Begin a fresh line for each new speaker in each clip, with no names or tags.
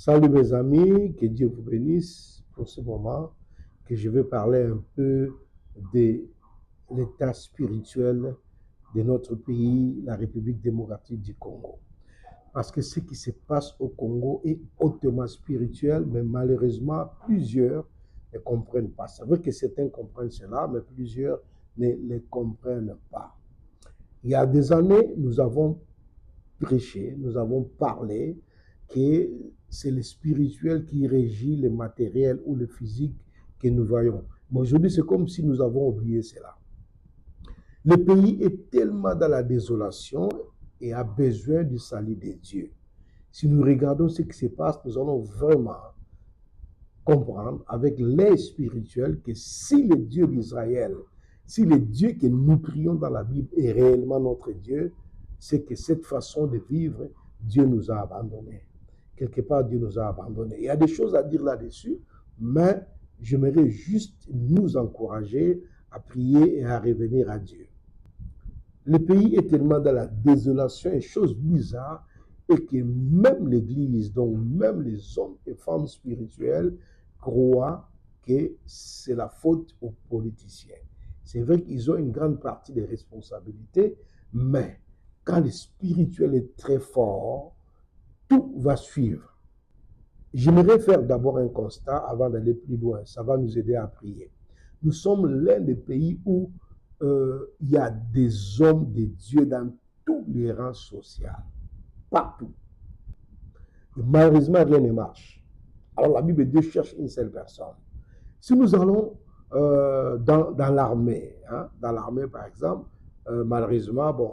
Salut mes amis, que Dieu vous bénisse pour ce moment, que je vais parler un peu de l'état spirituel de notre pays, la République démocratique du Congo. Parce que ce qui se passe au Congo est hautement spirituel, mais malheureusement, plusieurs ne comprennent pas. C'est vrai que certains comprennent cela, mais plusieurs ne le comprennent pas. Il y a des années, nous avons prêché, nous avons parlé que c'est le spirituel qui régit le matériel ou le physique que nous voyons. Mais aujourd'hui, c'est comme si nous avons oublié cela. Le pays est tellement dans la désolation et a besoin du salut de Dieu. Si nous regardons ce qui se passe, nous allons vraiment comprendre avec l'aide spirituelle que si le Dieu d'Israël, si le Dieu que nous prions dans la Bible est réellement notre Dieu, c'est que cette façon de vivre, Dieu nous a abandonnés. Quelque part, Dieu nous a abandonnés. Il y a des choses à dire là-dessus, mais j'aimerais juste nous encourager à prier et à revenir à Dieu. Le pays est tellement dans la désolation et chose bizarre, et que même l'Église, donc même les hommes et femmes spirituels, croient que c'est la faute aux politiciens. C'est vrai qu'ils ont une grande partie des responsabilités, mais quand le spirituel est très fort, tout va suivre. J'aimerais faire d'abord un constat avant d'aller plus loin. Ça va nous aider à prier. Nous sommes l'un des pays où il y a des hommes de Dieu dans tous les rangs sociaux, partout. Et malheureusement, rien ne marche. Alors la Bible, Dieu cherche une seule personne. Si nous allons dans l'armée, dans l'armée par exemple, malheureusement, bon,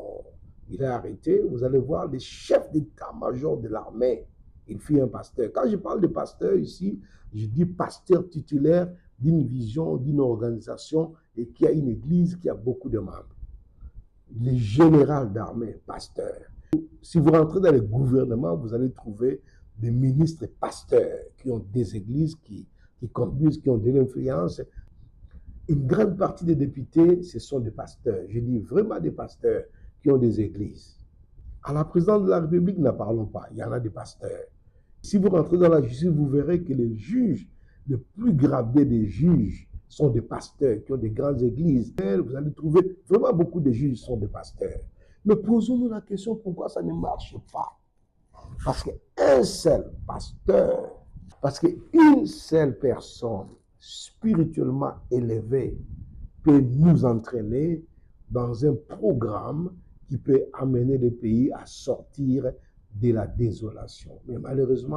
il est arrêté. Vous allez voir le chef d'état-major de l'armée. Il fut un pasteur. Quand je parle de pasteur ici, je dis pasteur titulaire d'une vision, d'une organisation et qui a une église qui a beaucoup de membres. Le général d'armée, pasteur. Si vous rentrez dans le gouvernement, vous allez trouver des ministres pasteurs qui ont des églises, qui conduisent, qui ont de l'influence. Une grande partie des députés, ce sont des pasteurs. Je dis vraiment des pasteurs qui ont des églises. À la présidence de la République, n'en parlons pas. Il y en a des pasteurs. Si vous rentrez dans la justice, vous verrez que les juges, les plus gradés des juges, sont des pasteurs qui ont des grandes églises. Vous allez trouver vraiment beaucoup de juges qui sont des pasteurs. Mais posons-nous la question pourquoi ça ne marche pas. Parce qu'un seul pasteur, parce qu'une seule personne spirituellement élevée peut nous entraîner dans un programme qui peut amener le pays à sortir de la désolation. Mais malheureusement,